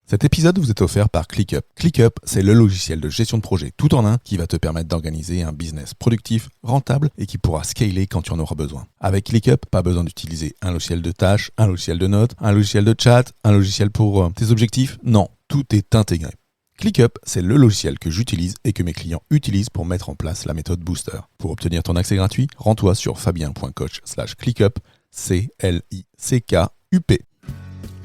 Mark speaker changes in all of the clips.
Speaker 1: Cet épisode vous est offert par ClickUp. ClickUp, c'est le logiciel de gestion de projet tout en un qui va te permettre d'organiser un business productif, rentable et qui pourra scaler quand tu en auras besoin. Avec ClickUp, pas besoin d'utiliser un logiciel de tâches, un logiciel de notes, un logiciel de chat, un logiciel pour tes objectifs. Non, tout est intégré. ClickUp, c'est le logiciel que j'utilise et que mes clients utilisent pour mettre en place la méthode Booster. Pour obtenir ton accès gratuit, rends-toi sur fabien.coach/ClickUp, CLICKUP.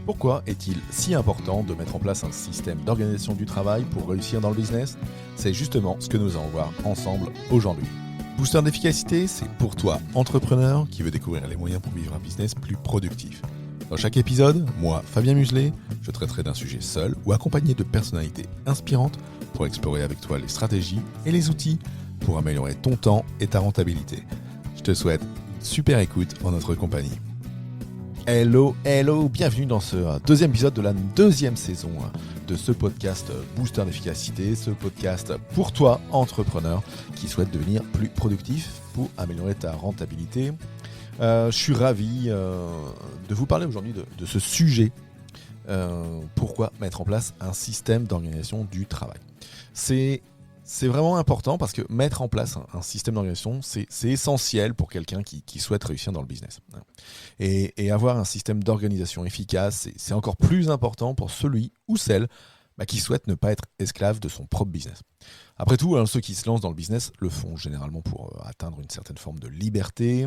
Speaker 1: Pourquoi est-il si important de mettre en place un système d'organisation du travail pour réussir dans le business ? C'est justement ce que nous allons voir ensemble aujourd'hui. Booster d'efficacité, c'est pour toi, entrepreneur, qui veut découvrir les moyens pour vivre un business plus productif. Dans chaque épisode, moi, Fabien Muselet, je traiterai d'un sujet seul ou accompagné de personnalités inspirantes pour explorer avec toi les stratégies et les outils pour améliorer ton temps et ta rentabilité. Je te souhaite une super écoute en notre compagnie. Hello, bienvenue dans ce deuxième épisode de la deuxième saison de ce podcast Booster d'efficacité, ce podcast pour toi, entrepreneur, qui souhaite devenir plus productif pour améliorer ta rentabilité. Je suis ravi de vous parler aujourd'hui de ce sujet, pourquoi mettre en place un système d'organisation du travail. C'est vraiment important parce que mettre en place un système d'organisation, c'est essentiel pour quelqu'un qui souhaite réussir dans le business. Et avoir un système d'organisation efficace, c'est encore plus important pour celui ou celle qui souhaite ne pas être esclave de son propre business. Après tout, ceux qui se lancent dans le business le font généralement pour atteindre une certaine forme de liberté.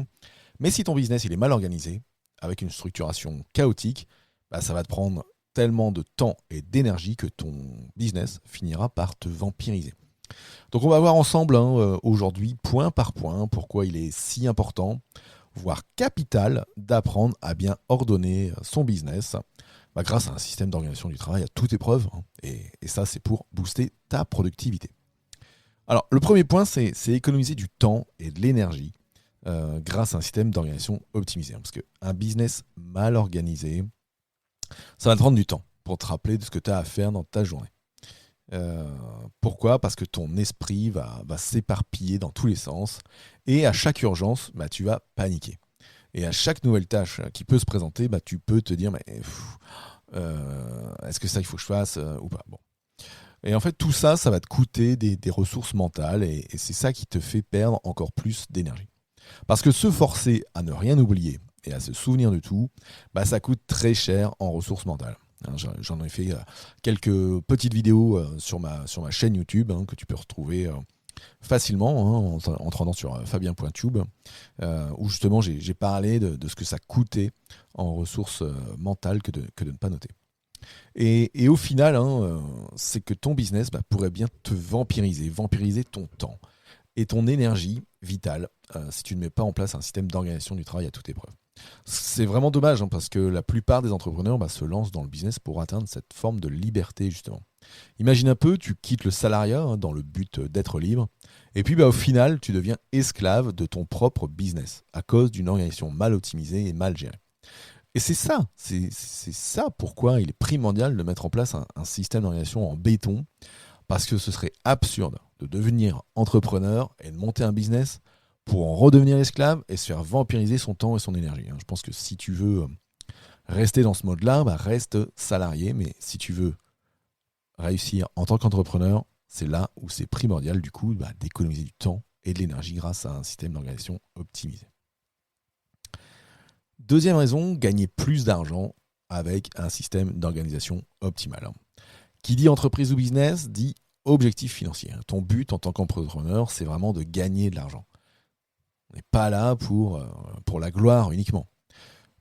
Speaker 1: Mais si ton business il est mal organisé, avec une structuration chaotique, ça va te prendre tellement de temps et d'énergie que ton business finira par te vampiriser. Donc on va voir ensemble aujourd'hui, point par point, pourquoi il est si important, voire capital, d'apprendre à bien ordonner son business grâce à un système d'organisation du travail à toute épreuve. Et ça, c'est pour booster ta productivité. Alors, le premier point, c'est économiser du temps et de l'énergie grâce à un système d'organisation optimisé. Parce qu'un business mal organisé, ça va te prendre du temps pour te rappeler de ce que tu as à faire dans ta journée. Pourquoi ? Parce que ton esprit va s'éparpiller dans tous les sens et à chaque urgence, tu vas paniquer. Et à chaque nouvelle tâche qui peut se présenter, tu peux te dire est-ce que ça il faut que je fasse ou pas ? Bon. Et en fait tout ça va te coûter des ressources mentales et c'est ça qui te fait perdre encore plus d'énergie. Parce que se forcer à ne rien oublier et à se souvenir de tout, ça coûte très cher en ressources mentales. J'en ai fait quelques petites vidéos sur ma chaîne YouTube que tu peux retrouver facilement en te rendant sur fabien.tube où justement j'ai parlé de ce que ça coûtait en ressources mentales que de ne pas noter. Et au final, c'est que ton business pourrait bien te vampiriser ton temps et ton énergie vitale si tu ne mets pas en place un système d'organisation du travail à toute épreuve. C'est vraiment dommage parce que la plupart des entrepreneurs se lancent dans le business pour atteindre cette forme de liberté justement. Imagine un peu, tu quittes le salariat dans le but d'être libre et puis au final tu deviens esclave de ton propre business à cause d'une organisation mal optimisée et mal gérée. Et c'est ça pourquoi il est primordial de mettre en place un système d'organisation en béton, parce que ce serait absurde de devenir entrepreneur et de monter un business pour en redevenir esclave et se faire vampiriser son temps et son énergie. Je pense que si tu veux rester dans ce mode-là, reste salarié, mais si tu veux réussir en tant qu'entrepreneur, c'est là où c'est primordial du coup d'économiser du temps et de l'énergie grâce à un système d'organisation optimisé. Deuxième raison, gagner plus d'argent avec un système d'organisation optimal. Qui dit entreprise ou business dit objectif financier. Ton but en tant qu'entrepreneur, c'est vraiment de gagner de l'argent. On n'est pas là pour la gloire uniquement.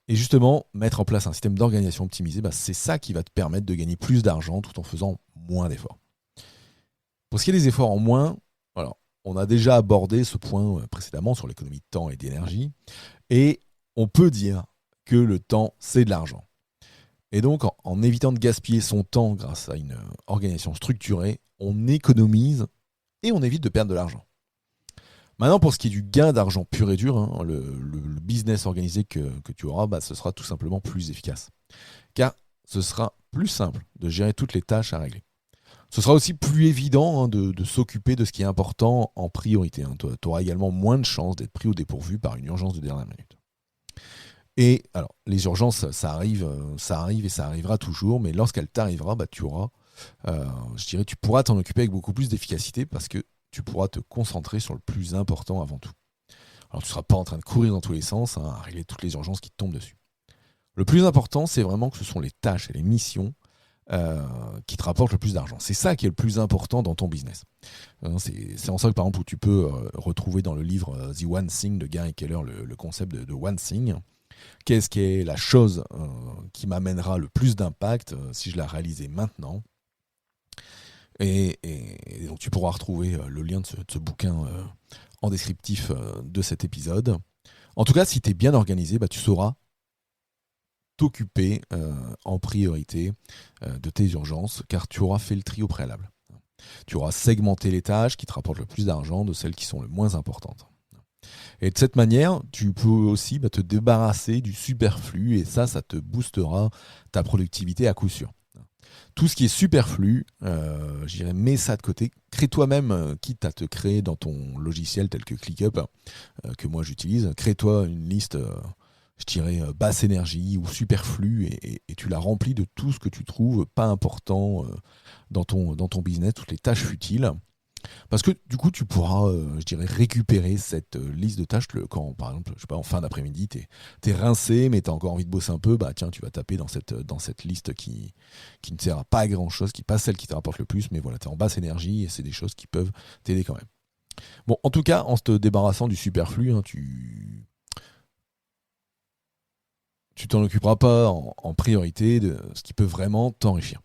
Speaker 1: Et justement, mettre en place un système d'organisation optimisé, c'est ça qui va te permettre de gagner plus d'argent tout en faisant moins d'efforts. Pour ce qui est des efforts en moins, alors, on a déjà abordé ce point précédemment sur l'économie de temps et d'énergie. Et on peut dire que le temps, c'est de l'argent. Et donc, en évitant de gaspiller son temps grâce à une organisation structurée, on économise et on évite de perdre de l'argent. Maintenant, pour ce qui est du gain d'argent pur et dur, le business organisé que tu auras, ce sera tout simplement plus efficace. Car ce sera plus simple de gérer toutes les tâches à régler. Ce sera aussi plus évident de s'occuper de ce qui est important en priorité. Tu auras également moins de chances d'être pris au dépourvu par une urgence de dernière minute. Et alors, les urgences, ça arrive et ça arrivera toujours, mais lorsqu'elle t'arrivera, tu pourras t'en occuper avec beaucoup plus d'efficacité parce que tu pourras te concentrer sur le plus important avant tout. Alors, tu ne seras pas en train de courir dans tous les sens, à régler toutes les urgences qui te tombent dessus. Le plus important, c'est vraiment que ce sont les tâches et les missions qui te rapportent le plus d'argent. C'est ça qui est le plus important dans ton business. C'est en ça que, par exemple, où tu peux retrouver dans le livre The One Thing de Gary Keller le concept de One Thing. Qu'est-ce qui est la chose qui m'amènera le plus d'impact si je la réalisais maintenant ? Et donc tu pourras retrouver le lien de ce bouquin en descriptif de cet épisode. En tout cas, si tu es bien organisé, tu sauras t'occuper en priorité de tes urgences, car tu auras fait le tri au préalable. Tu auras segmenté les tâches qui te rapportent le plus d'argent de celles qui sont les moins importantes. Et de cette manière, tu peux aussi te débarrasser du superflu, et ça te boostera ta productivité à coup sûr. Tout ce qui est superflu, mets ça de côté. Crée toi-même, quitte à te créer dans ton logiciel tel que ClickUp, que moi j'utilise, crée-toi une liste, basse énergie ou superflu, et tu la remplis de tout ce que tu trouves pas important dans ton business, toutes les tâches futiles. Parce que du coup, tu pourras, récupérer cette liste de tâches quand, par exemple, en fin d'après-midi, t'es rincé, mais t'as encore envie de bosser un peu, tu vas taper dans cette liste qui ne sert à pas à grand-chose, qui n'est pas celle qui te rapporte le plus, mais voilà, t'es en basse énergie et c'est des choses qui peuvent t'aider quand même. Bon, en tout cas, en te débarrassant du superflu, tu t'en occuperas pas en priorité de ce qui peut vraiment t'enrichir.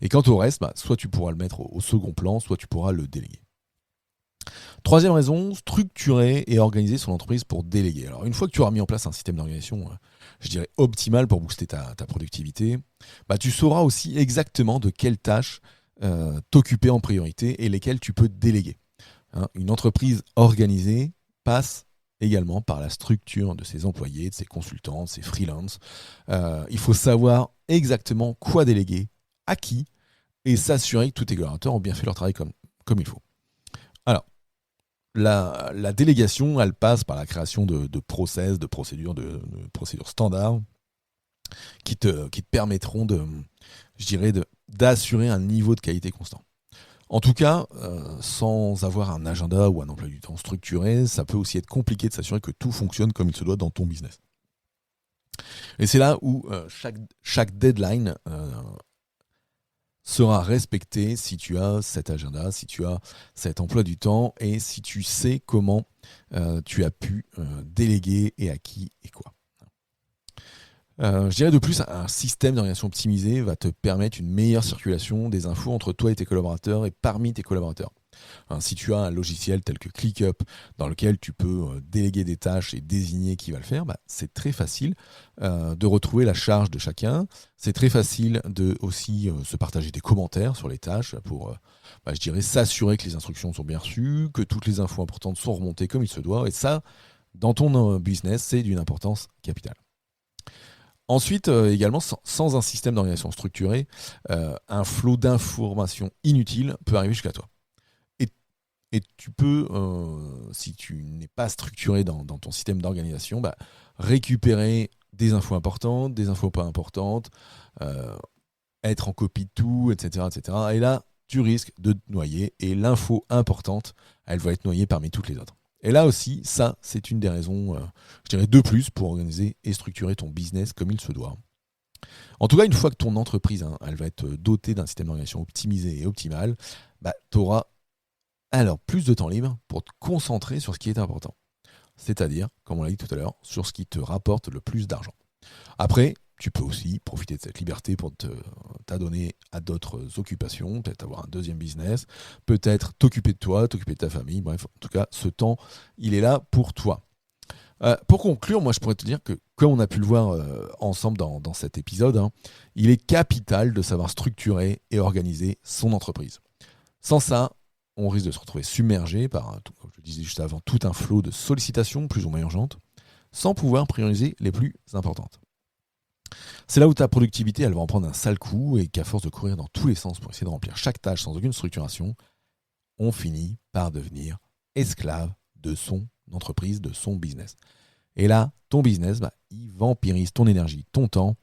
Speaker 1: Et quant au reste, soit tu pourras le mettre au second plan, soit tu pourras le déléguer. Troisième raison, structurer et organiser son entreprise pour déléguer. Alors une fois que tu auras mis en place un système d'organisation, optimal pour booster ta productivité, tu sauras aussi exactement de quelles tâches t'occuper en priorité et lesquelles tu peux déléguer. Une entreprise organisée passe également par la structure de ses employés, de ses consultants, de ses freelances. Il faut savoir exactement quoi déléguer, à qui, et s'assurer que tous tes collaborateurs ont bien fait leur travail comme il faut. Alors, la délégation, elle passe par la création de process, de procédures standards qui te permettront d'assurer un niveau de qualité constant. En tout cas, sans avoir un agenda ou un emploi du temps structuré, ça peut aussi être compliqué de s'assurer que tout fonctionne comme il se doit dans ton business. Et c'est là où chaque deadline sera respecté si tu as cet agenda, si tu as cet emploi du temps et si tu sais comment tu as pu déléguer et à qui et quoi. De plus, un système d'organisation optimisé va te permettre une meilleure circulation des infos entre toi et tes collaborateurs et parmi tes collaborateurs. Si tu as un logiciel tel que ClickUp dans lequel tu peux déléguer des tâches et désigner qui va le faire, c'est très facile de retrouver la charge de chacun. C'est très facile de aussi se partager des commentaires sur les tâches pour s'assurer que les instructions sont bien reçues, que toutes les infos importantes sont remontées comme il se doit. Et ça, dans ton business, c'est d'une importance capitale. Ensuite, également, sans un système d'organisation structuré, un flot d'informations inutiles peut arriver jusqu'à toi. Et tu peux, si tu n'es pas structuré dans ton système d'organisation, récupérer des infos importantes, des infos pas importantes, être en copie de tout, etc., etc. Et là, tu risques de te noyer et l'info importante, elle va être noyée parmi toutes les autres. Et là aussi, ça, c'est une des raisons, de plus pour organiser et structurer ton business comme il se doit. En tout cas, une fois que ton entreprise, elle va être dotée d'un système d'organisation optimisé et optimal, tu auras alors plus de temps libre pour te concentrer sur ce qui est important. C'est-à-dire, comme on l'a dit tout à l'heure, sur ce qui te rapporte le plus d'argent. Après, tu peux aussi profiter de cette liberté pour t'adonner à d'autres occupations, peut-être avoir un deuxième business, peut-être t'occuper de toi, t'occuper de ta famille. Bref, en tout cas, ce temps, il est là pour toi. Pour conclure, moi je pourrais te dire que, comme on a pu le voir ensemble dans cet épisode, il est capital de savoir structurer et organiser son entreprise. Sans ça, on risque de se retrouver submergé par, comme je le disais juste avant, tout un flot de sollicitations plus ou moins urgentes, sans pouvoir prioriser les plus importantes. C'est là où ta productivité, elle va en prendre un sale coup et qu'à force de courir dans tous les sens pour essayer de remplir chaque tâche sans aucune structuration, on finit par devenir esclave de son entreprise, de son business. Et là, ton business, il vampirise ton énergie, ton temps,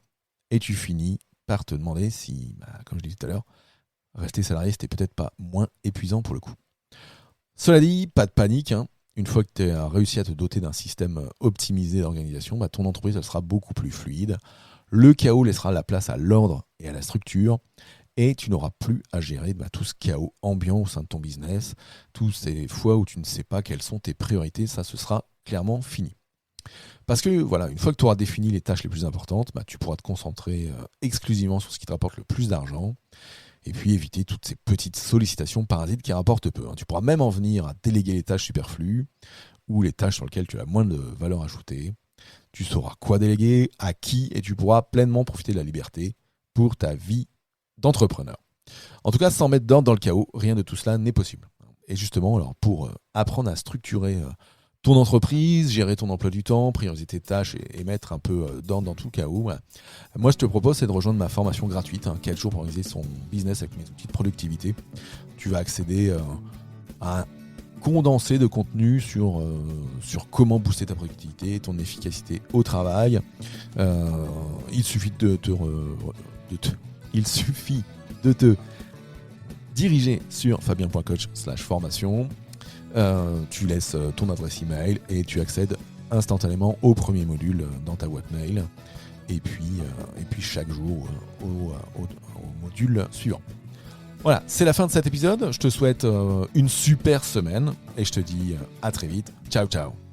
Speaker 1: et tu finis par te demander si, comme je disais tout à l'heure, rester salarié, c'était peut-être pas moins épuisant pour le coup. Cela dit, pas de panique, hein. Une fois que tu as réussi à te doter d'un système optimisé d'organisation, ton entreprise elle sera beaucoup plus fluide. Le chaos laissera la place à l'ordre et à la structure, et tu n'auras plus à gérer tout ce chaos ambiant au sein de ton business, toutes ces fois où tu ne sais pas quelles sont tes priorités, ça ce sera clairement fini. Parce que voilà, une fois que tu auras défini les tâches les plus importantes, tu pourras te concentrer exclusivement sur ce qui te rapporte le plus d'argent, et puis éviter toutes ces petites sollicitations parasites qui rapportent peu. Tu pourras même en venir à déléguer les tâches superflues ou les tâches sur lesquelles tu as moins de valeur ajoutée. Tu sauras quoi déléguer, à qui, et tu pourras pleinement profiter de la liberté pour ta vie d'entrepreneur. En tout cas, sans mettre d'ordre dans le chaos, rien de tout cela n'est possible. Et justement, alors pour apprendre à structurer ton entreprise, gérer ton emploi du temps, prioriser tes tâches et mettre un peu d'ordre dans tout le chaos, moi je te propose c'est de rejoindre ma formation gratuite, 4 jours pour organiser son business avec mes outils de productivité. Tu vas accéder à un condensé de contenu sur comment booster ta productivité, ton efficacité au travail. Il suffit de te diriger sur fabien.coach/formation. Tu laisses ton adresse email et tu accèdes instantanément au premier module dans ta boîte mail et puis chaque jour au module suivant. Voilà, c'est la fin de cet épisode. Je te souhaite une super semaine et je te dis à très vite. Ciao, ciao.